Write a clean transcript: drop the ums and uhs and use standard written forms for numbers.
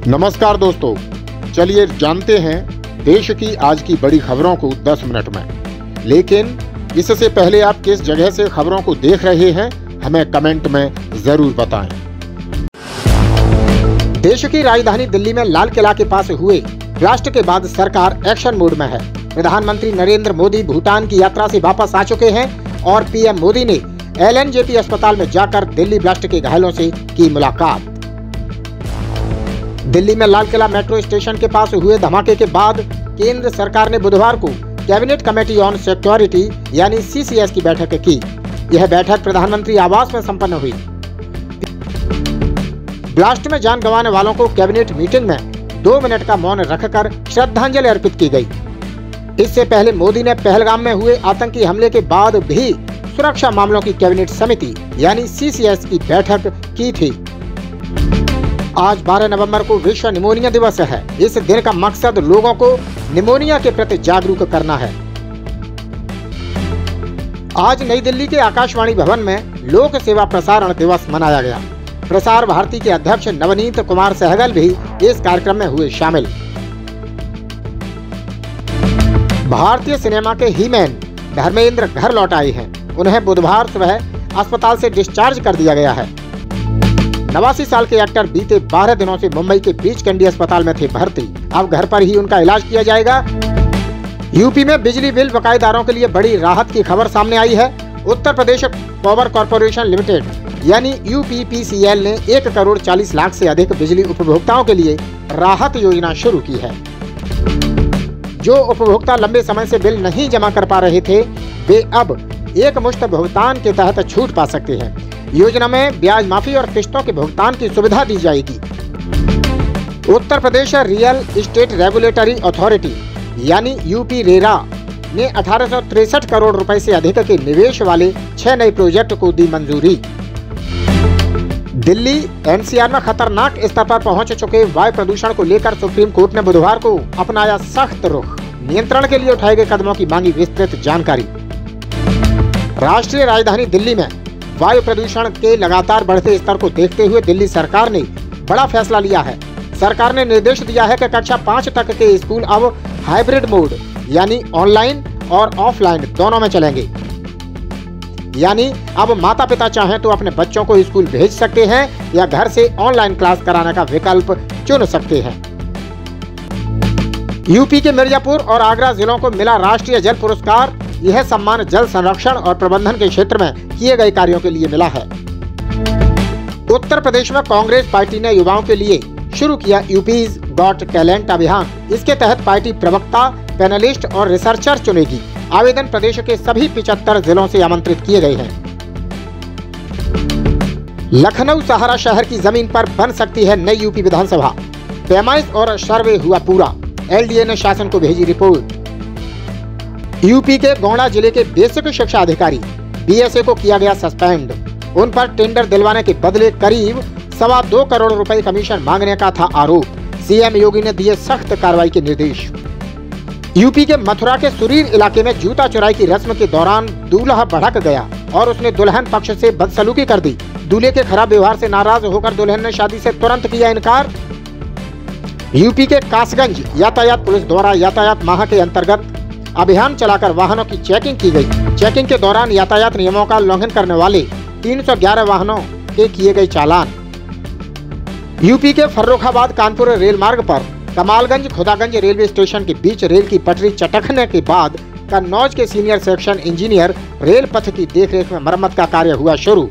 नमस्कार दोस्तों, चलिए जानते हैं देश की आज की बड़ी खबरों को 10 मिनट में। लेकिन इससे पहले आप किस जगह से खबरों को देख रहे हैं हमें कमेंट में जरूर बताएं। देश की राजधानी दिल्ली में लाल किला के पास हुए ब्लास्ट के बाद सरकार एक्शन मोड में है। प्रधानमंत्री नरेंद्र मोदी भूटान की यात्रा से वापस आ चुके हैं और पीएम मोदी ने LNJP अस्पताल में जाकर दिल्ली ब्लास्ट के घायलों से की मुलाकात। दिल्ली में लाल किला मेट्रो स्टेशन के पास हुए धमाके के बाद केंद्र सरकार ने बुधवार को कैबिनेट कमेटी ऑन सिक्योरिटी यानी CCS की बैठक की। यह बैठक प्रधानमंत्री आवास में संपन्न हुई। ब्लास्ट में जान गंवाने वालों को कैबिनेट मीटिंग में 2 मिनट का मौन रखकर श्रद्धांजलि अर्पित की गई। इससे पहले मोदी ने पहलगाम में हुए आतंकी हमले के बाद भी सुरक्षा मामलों की कैबिनेट समिति यानी CCS की बैठक की थी। आज 12 नवंबर को विश्व निमोनिया दिवस है। इस दिन का मकसद लोगों को निमोनिया के प्रति जागरूक करना है। आज नई दिल्ली के आकाशवाणी भवन में लोक सेवा प्रसारण दिवस मनाया गया। प्रसार भारती के अध्यक्ष नवनीत कुमार सहगल भी इस कार्यक्रम में हुए शामिल। भारतीय सिनेमा के हीमैन धर्मेंद्र घर लौट आए हैं। उन्हें बुधवार सुबह अस्पताल से डिस्चार्ज कर दिया गया है। 89 साल के एक्टर बीते 12 दिनों से मुंबई के बीच कैंडी अस्पताल में थे भर्ती। अब घर पर ही उनका इलाज किया जाएगा। यूपी में बिजली बिल बकायेदारों के लिए बड़ी राहत की खबर सामने आई है। Uttar Pradesh power corporation limited यानी UPPCL ने 1 करोड़ 40 लाख से अधिक बिजली उपभोक्ताओं के लिए राहत योजना शुरू की है। जो उपभोक्ता लंबे समय से बिल नहीं जमा कर पा रहे थे, वे अब एक मुश्त भुगतान के तहत छूट पा सकते हैं। योजना में ब्याज माफी और किस्तों के भुगतान की सुविधा दी जाएगी। Uttar Pradesh real estate regulatory authority यानी UPRERA ने 1863 करोड़ रुपए से अधिक के निवेश वाले 6 नए प्रोजेक्ट को दी मंजूरी। दिल्ली NCR में खतरनाक स्तर पर पहुंच चुके वायु प्रदूषण को लेकर सुप्रीम कोर्ट ने बुधवार को अपनाया सख्त रुख। नियंत्रण के लिए उठाए गए कदमों की मांगी विस्तृत जानकारी। राष्ट्रीय राजधानी दिल्ली में वायु प्रदूषण के लगातार बढ़ते स्तर को देखते हुए दिल्ली सरकार ने बड़ा फैसला लिया है। सरकार ने निर्देश दिया है कि कक्षा 5 तक के स्कूल अब हाइब्रिड मोड यानी ऑनलाइन और ऑफलाइन दोनों में चलेंगे। यानी अब माता पिता चाहें तो अपने बच्चों को स्कूल भेज सकते हैं या घर से ऑनलाइन क्लास कराने का विकल्प चुन सकते हैं। यूपी के मिर्जापुर और आगरा जिलों को मिला राष्ट्रीय जल पुरस्कार। यह सम्मान जल संरक्षण और प्रबंधन के क्षेत्र में किए गए कार्यों के लिए मिला है। उत्तर प्रदेश में कांग्रेस पार्टी ने युवाओं के लिए शुरू किया UP's Got Talent अभियान। इसके तहत पार्टी प्रवक्ता, पैनलिस्ट और रिसर्चर चुनेगी। आवेदन प्रदेश के सभी 75 जिलों से आमंत्रित किए गए हैं। लखनऊ सहारा शहर की जमीन पर बन सकती है नई यूपी विधानसभा। पैमाइश और सर्वे हुआ पूरा। LDA ने शासन को भेजी रिपोर्ट। यूपी के गोंडा जिले के बेसिक शिक्षा अधिकारी BSA को किया गया सस्पेंड। उन पर टेंडर दिलवाने के बदले करीब 2.25 करोड़ रुपए कमीशन मांगने का था आरोप। CM योगी ने दिए सख्त कार्रवाई के निर्देश। यूपी के मथुरा के सुरीर इलाके में जूता चुराई की रस्म के दौरान दूल्हा भड़क गया और उसने दुल्हन पक्ष से बदसलूकी कर दी। दूल्हे के खराब व्यवहार से नाराज होकर दुल्हन ने शादी से तुरंत किया इनकार। यूपी के कासगंज यातायात पुलिस द्वारा यातायात माह के अंतर्गत अभियान चलाकर वाहनों की चेकिंग की गई। चेकिंग के दौरान यातायात नियमों का उल्लंघन करने वाले 311 वाहनों के किए गए चालान। यूपी के फर्रुखाबाद कानपुर रेल मार्ग पर कमालगंज खुदागंज रेलवे स्टेशन के बीच रेल की पटरी चटकने के बाद कन्नौज के सीनियर सेक्शन इंजीनियर रेल पथ की देखरेख में मरम्मत का कार्य हुआ शुरू।